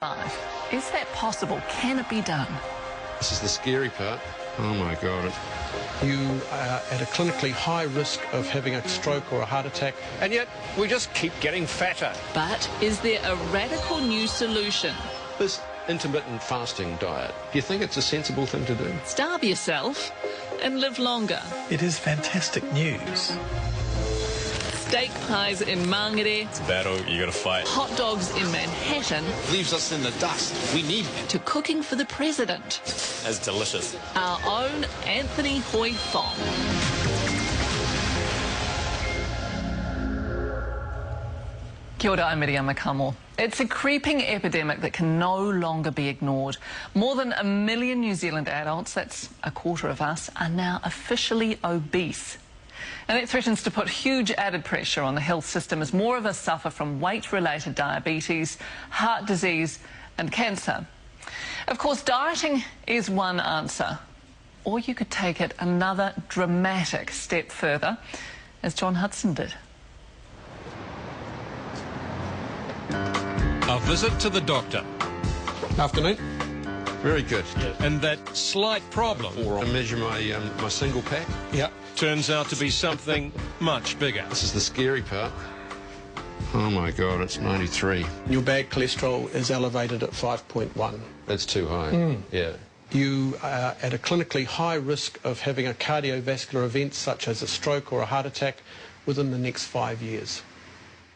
Is that possible? Can it be done? This is the scary part. Oh my God. You are at a clinically high risk of having a stroke or a heart attack. And yet we just keep getting fatter. But is there a radical new solution? This intermittent fasting diet, do you think it's a sensible thing to do? Starve yourself and live longer. It is fantastic news. Steak pies in Mangere. It's a battle, you gotta fight. Hot dogs in Manhattan. Leaves us in the dust. We need him. To cooking for the president. That's delicious. Our own Anthony Hoy Fong. Kia ora, I'm Miriam Makamo. It's a creeping epidemic that can no longer be ignored. More than 1 million New Zealand adults, that's a quarter of us, are now officially obese. And it threatens to put huge added pressure on the health system as more of us suffer from weight-related diabetes, heart disease and cancer. Of course, dieting is one answer. Or you could take it another dramatic step further, as John Hudson did. A visit to the doctor. Afternoon. Very good. And that slight problem I measure my single pack. Yeah. turns out to be something much bigger. This is the scary part. Oh my God, it's 93. Your bad cholesterol is elevated at 5.1. That's too high. Yeah. You are at a clinically high risk of having a cardiovascular event such as a stroke or a heart attack within the next 5 years.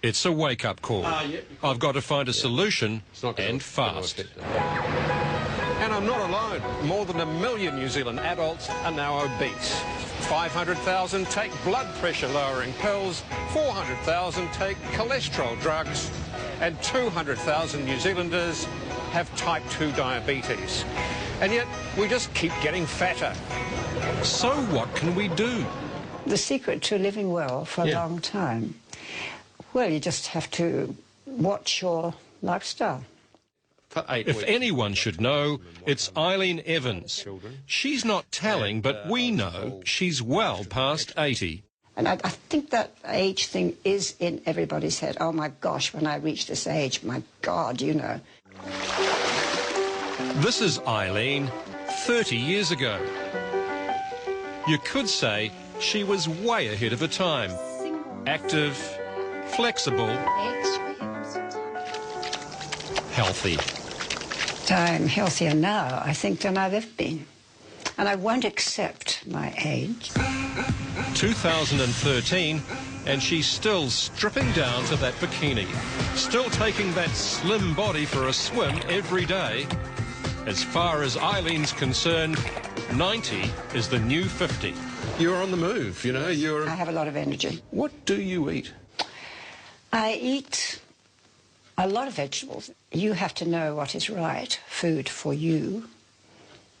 It's a wake-up call. I've got to find a solution and fast. And I'm not alone. More than 1 million New Zealand adults are now obese. 500,000 take blood pressure lowering pills, 400,000 take cholesterol drugs, and 200,000 New Zealanders have type 2 diabetes. And yet we just keep getting fatter. So what can we do? The secret to living well for a long time, well, you just have to watch your lifestyle. For 8 If weeks. anyone should know, it's Eileen Evans. She's not telling, but we know she's well past 80. And I think that age thing is in everybody's head. Oh, my gosh, when I reach this age, my God, you know. This is Eileen 30 years ago. You could say she was way ahead of her time. Active, flexible, healthy. I'm healthier now, I think, than I've ever been. And I won't accept my age. 2013, and she's still stripping down to that bikini. Still taking that slim body for a swim every day. As far as Eileen's concerned, 90 is the new 50. You're on the move, you know, I have a lot of energy. What do you eat? I eat a lot of vegetables. You have to know what is right food for you.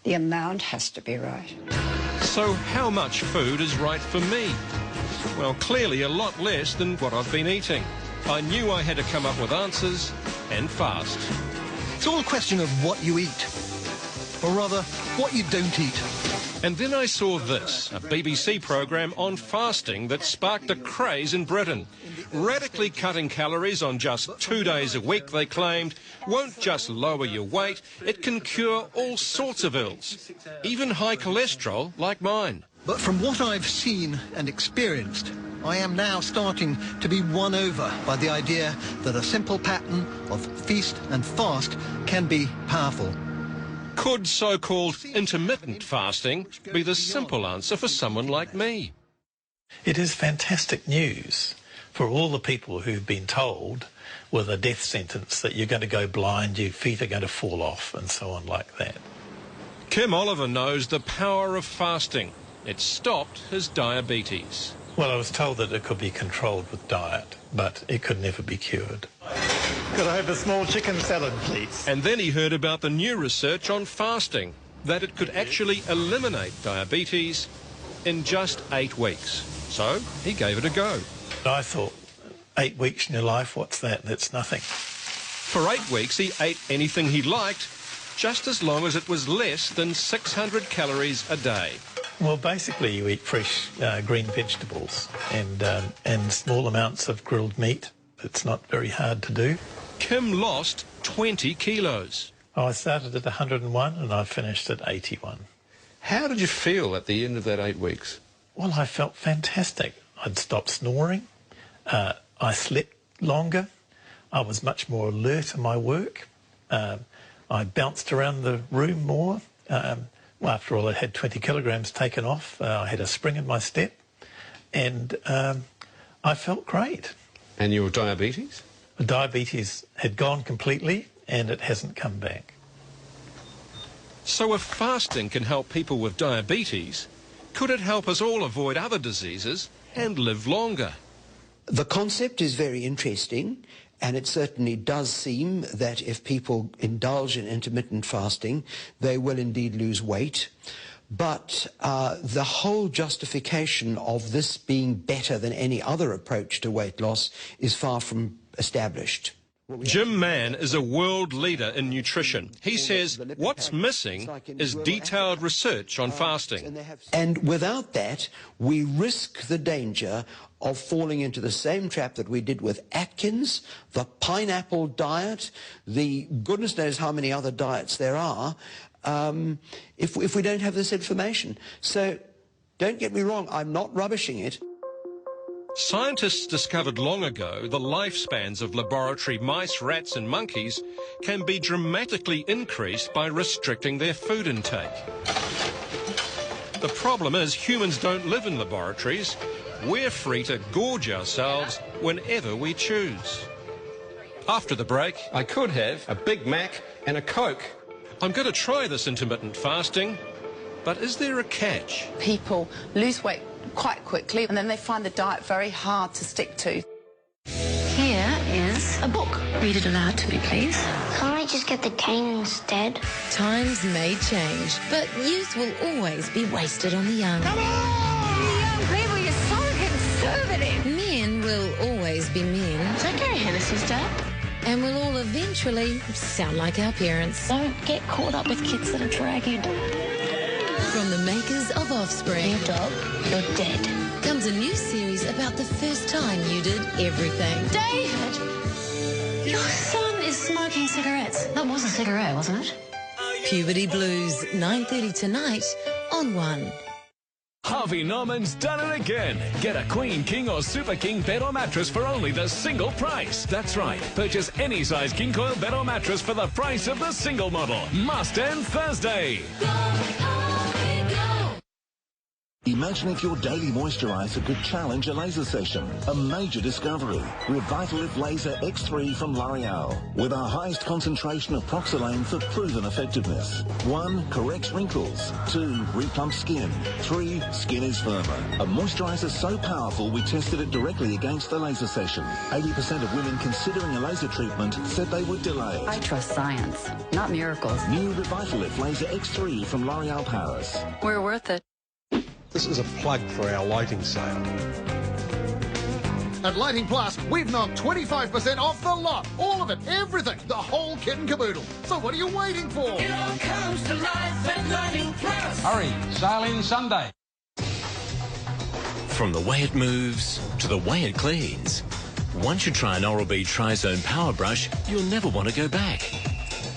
The amount has to be right. So how much food is right for me? Well, clearly a lot less than what I've been eating. I knew I had to come up with answers and fast. It's all a question of what you eat, or rather, what you don't eat. And then I saw this, a BBC programme on fasting that sparked a craze in Britain. Radically cutting calories on just 2 days a week, they claimed, won't just lower your weight, it can cure all sorts of ills, even high cholesterol like mine. But from what I've seen and experienced, I am now starting to be won over by the idea that a simple pattern of feast and fast can be powerful. Could so-called intermittent fasting be the simple answer for someone like me? It is fantastic news for all the people who've been told with a death sentence that you're going to go blind, your feet are going to fall off and so on like that. Kim Oliver knows the power of fasting. It stopped his diabetes. Well, I was told that it could be controlled with diet, but it could never be cured. Could I have a small chicken salad, please? And then he heard about the new research on fasting, that it could actually eliminate diabetes in just 8 weeks. So he gave it a go. I thought, 8 weeks in your life, what's that? That's nothing. For 8 weeks he ate anything he liked, just as long as it was less than 600 calories a day. Well, basically you eat fresh green vegetables and small amounts of grilled meat. It's not very hard to do. Kim lost 20 kilos. I started at 101 and I finished at 81. How did you feel at the end of that 8 weeks? Well, I felt fantastic. I'd stopped snoring. I slept longer. I was much more alert in my work. I bounced around the room more. Well, after all, I had 20 kilograms taken off. I had a spring in my step. And I felt great. And your diabetes? The diabetes had gone completely and it hasn't come back. So if fasting can help people with diabetes, could it help us all avoid other diseases and live longer? The concept is very interesting, and it certainly does seem that if people indulge in intermittent fasting, they will indeed lose weight. But the whole justification of this being better than any other approach to weight loss is far from established. Jim Mann is a world leader in nutrition. He says what's missing is detailed research on fasting. And without that, we risk the danger of falling into the same trap that we did with Atkins, the pineapple diet, the goodness knows how many other diets there are, if we don't have this information. So don't get me wrong, I'm not rubbishing it. Scientists discovered long ago the lifespans of laboratory mice, rats and monkeys can be dramatically increased by restricting their food intake. The problem is humans don't live in laboratories. We're free to gorge ourselves whenever we choose. After the break, I could have a Big Mac and a Coke. I'm going to try this intermittent fasting, but is there a catch? People lose weight quite quickly and then they find the diet very hard to stick to. Here is a book. Read it aloud to me, please. Can't I just get the cane instead? Times may change, but youth will always be wasted on the young. Come on! You young people, you're so conservative. Men will always be men. Is that Gary Hennessy's dad? And we'll all eventually sound like our parents. Don't get caught up with kids that'll drag you down. From the makers of Offspring, Your dog, you're dead. comes a new series about the first time you did everything. David! Your son is smoking cigarettes. That was a cigarette, wasn't it? Puberty Blues, 9:30 tonight on One. Harvey Norman's done it again. Get a Queen, King or Super King bed or mattress for only the single price. That's right. Purchase any size king coil bed or mattress for the price of the single model. Must end Thursday. Imagine if your daily moisturiser could challenge a laser session. A major discovery. Revitalift Laser X3 from L'Oreal. With our highest concentration of proxylane for proven effectiveness. 1. Corrects wrinkles. 2. Replumps skin. 3. Skin is firmer. A moisturiser so powerful we tested it directly against the laser session. 80% of women considering a laser treatment said they would delay it. I trust science, not miracles. New Revitalift Laser X3 from L'Oreal Paris. We're worth it. This is a plug for our lighting sale. At Lighting Plus, we've knocked 25% off the lot. All of it, everything, the whole kit and caboodle. So what are you waiting for? It all comes to life at Lighting Plus. Hurry, sail in Sunday. From the way it moves to the way it cleans. Once you try an Oral-B Tri-Zone Power Brush, you'll never want to go back.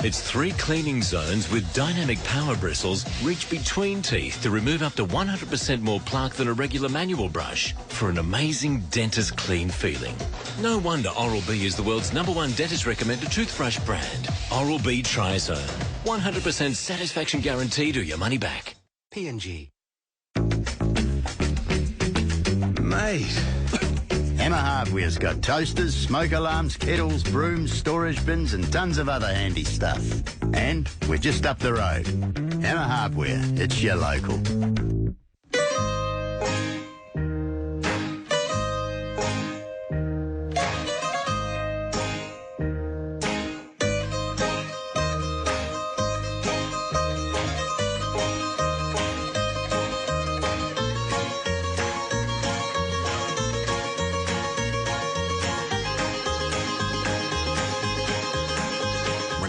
Its 3 cleaning zones with dynamic power bristles reach between teeth to remove up to 100% more plaque than a regular manual brush for an amazing dentist clean feeling. No wonder Oral-B is the world's #1 dentist recommended toothbrush brand. Oral-B Tri-Zone. 100% satisfaction guarantee to your money back. P&G. Mate. Hammer Hardware's got toasters, smoke alarms, kettles, brooms, storage bins and tons of other handy stuff. And we're just up the road. Hammer Hardware, it's your local.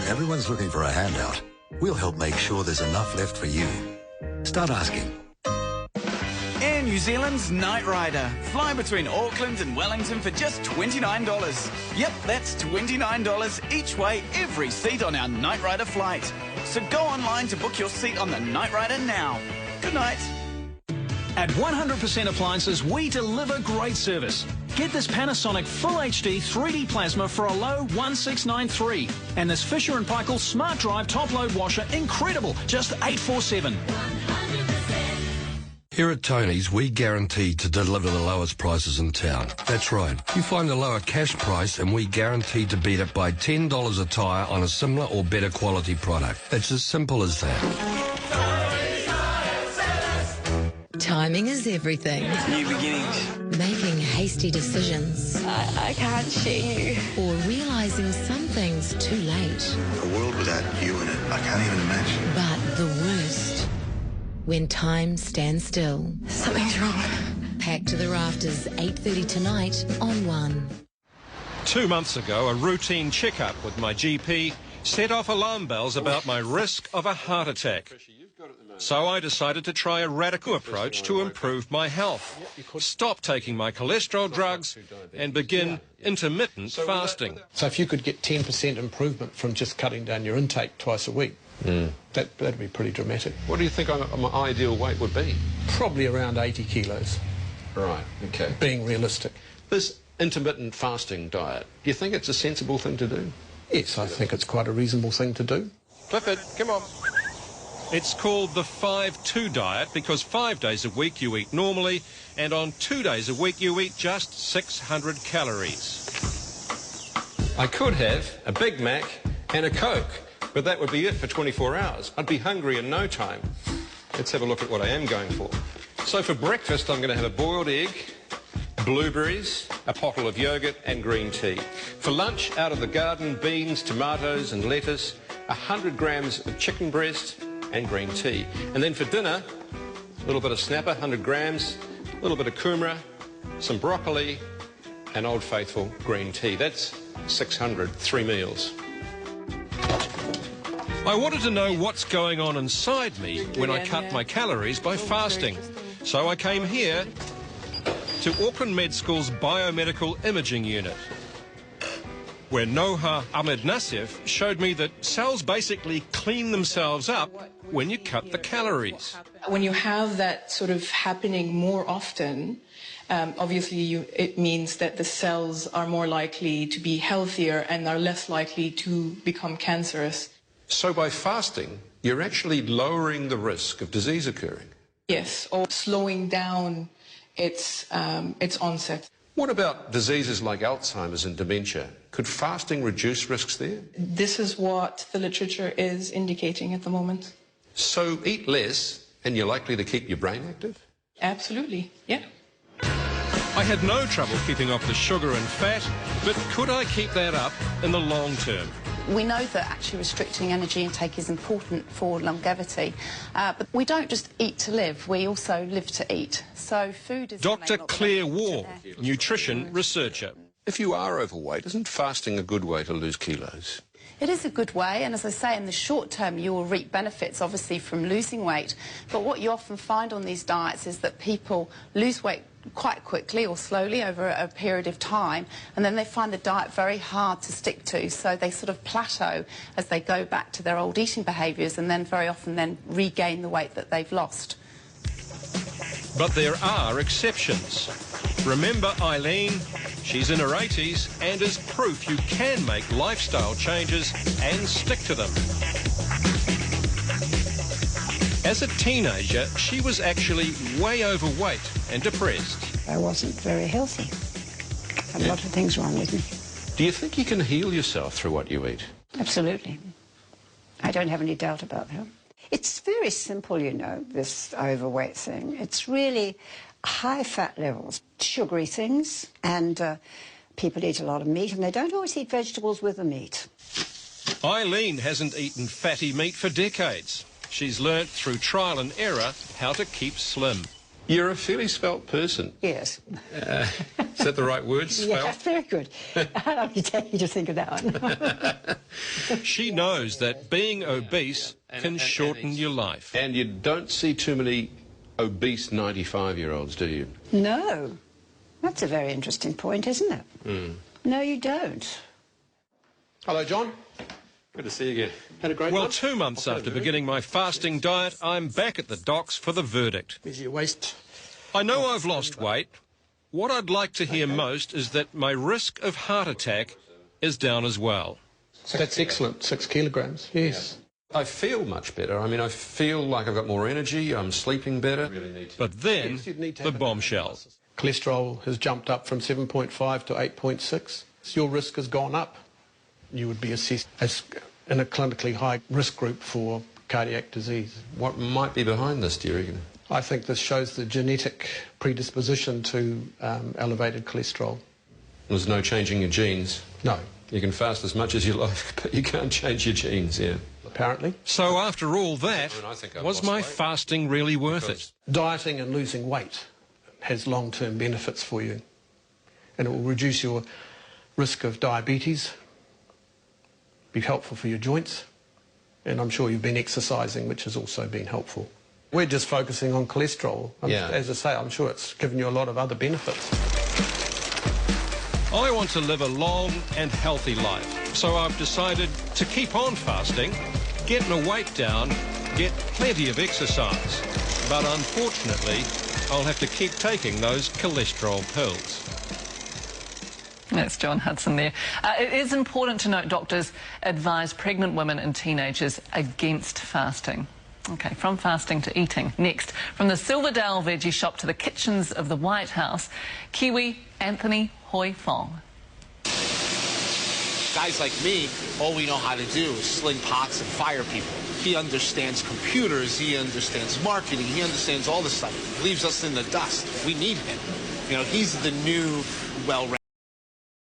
Everyone's looking for a handout. We'll help make sure there's enough left for you. Start asking. In New Zealand's Night Rider. Fly between Auckland and Wellington for just $29. Yep, that's $29 each way, every seat on our Night Rider flight. So go online to book your seat on the Night Rider now. Good night. At 100% Appliances, we deliver great service. Get this Panasonic Full HD 3D Plasma for a low 1693. And this Fisher & Paykel Smart Drive Top Load Washer, incredible, just 847. Here at Tony's, we guarantee to deliver the lowest prices in town. That's right. You find a lower cash price and we guarantee to beat it by $10 a tyre on a similar or better quality product. It's as simple as that. Timing is everything. New beginnings. Making hasty decisions. I can't share you. Or realising some things too late. A world without you in it, I can't even imagine. But the worst, when time stands still. Something's wrong. Packed to the rafters, 8:30 tonight on One. 2 months ago, a routine checkup with my GP set off alarm bells about my risk of a heart attack. So I decided to try a radical approach to improve my health, stop taking my cholesterol drugs and begin intermittent fasting. So if you could get 10% improvement from just cutting down your intake twice a week, that'd be pretty dramatic. What do you think my ideal weight would be? Probably around 80 kilos. Right, okay. Being realistic. This intermittent fasting diet, do you think it's a sensible thing to do? Yes, I think it's quite a reasonable thing to do. Flip it, come on. It's called the 5-2 diet because 5 days a week you eat normally and on 2 days a week you eat just 600 calories. I could have a Big Mac and a Coke, but that would be it for 24 hours. I'd be hungry in no time. Let's have a look at what I am going for. So for breakfast I'm going to have a boiled egg, blueberries, a pottle of yogurt and green tea. For lunch, out of the garden, beans, tomatoes and lettuce, 100 grams of chicken breast and green tea. And then for dinner, a little bit of snapper, 100 grams, a little bit of kumara, some broccoli, and Old Faithful green tea. That's 600, 3 meals. I wanted to know what's going on inside me when I cut my calories by fasting. So I came here to Auckland Med School's Biomedical Imaging Unit, where Noha Ahmed Nassif showed me that cells basically clean themselves up when you cut the calories. When you have that sort of happening more often, obviously it means that the cells are more likely to be healthier and are less likely to become cancerous. So by fasting, you're actually lowering the risk of disease occurring? Yes, or slowing down its onset. What about diseases like Alzheimer's and dementia? Could fasting reduce risks there? This is what the literature is indicating at the moment. So eat less and you're likely to keep your brain active? Absolutely, yeah. I had no trouble keeping off the sugar and fat, but could I keep that up in the long term? We know that actually restricting energy intake is important for longevity, but we don't just eat to live, we also live to eat. So food is... Dr. Claire Wall, nutrition researcher. If you are overweight, isn't fasting a good way to lose kilos? It is a good way, and as I say, in the short term you will reap benefits obviously from losing weight, but what you often find on these diets is that people lose weight quite quickly or slowly over a period of time, and then they find the diet very hard to stick to, so they sort of plateau as they go back to their old eating behaviours and then very often then regain the weight that they've lost. But there are exceptions. Remember Eileen? She's in her 80s and is proof you can make lifestyle changes and stick to them. As a teenager, she was actually way overweight and depressed. I wasn't very healthy. Had a lot of things wrong with me. Do you think you can heal yourself through what you eat? Absolutely. I don't have any doubt about that. It's very simple, you know, this overweight thing. It's really high fat levels, sugary things, and people eat a lot of meat, and they don't always eat vegetables with the meat. Eileen hasn't eaten fatty meat for decades. She's learnt through trial and error how to keep slim. You're a fairly svelte person. Yes. Is that the right word, svelte? Yeah, very good. I'll take you to think of that one. She knows that being obese can shorten your life. And you don't see too many obese 95-year-olds, do you? No. That's a very interesting point, isn't it? Mm. No, you don't. Hello, John. Good to see you again. Had a great Well, lunch? 2 months after beginning my fasting diet, I'm back at the docks for the verdict. Measure your waist. I know I've lost weight. What I'd like to hear most is that my risk of heart attack is down as well. That's excellent, 6 kilograms, yes. I feel much better. I mean, I feel like I've got more energy, I'm sleeping better. But then, the bombshell. Cholesterol has jumped up from 7.5 to 8.6. Your risk has gone up. You would be assessed as in a clinically high risk group for cardiac disease. What might be behind this, do you reckon? I think this shows the genetic predisposition to elevated cholesterol. There's no changing your genes? No. You can fast as much as you like, but you can't change your genes, yeah. Apparently. So after all that, was my fasting really worth it? Dieting and losing weight has long-term benefits for you. And it will reduce your risk of diabetes, be helpful for your joints, and I'm sure you've been exercising, which has also been helpful. We're just focusing on cholesterol. As I say, I'm sure it's given you a lot of other benefits. I want to live a long and healthy life, so I've decided to keep on fasting, get my weight down, get plenty of exercise. But unfortunately, I'll have to keep taking those cholesterol pills. That's John Hudson there. It is important to note doctors advise pregnant women and teenagers against fasting. OK, from fasting to eating. Next, from the Silverdale veggie shop to the kitchens of the White House, Kiwi Anthony Hoi Fong. Guys like me, all we know how to do is sling pots and fire people. He understands computers, he understands marketing, he understands all this stuff. Leaves us in the dust. We need him. You know, he's the new, well-rounded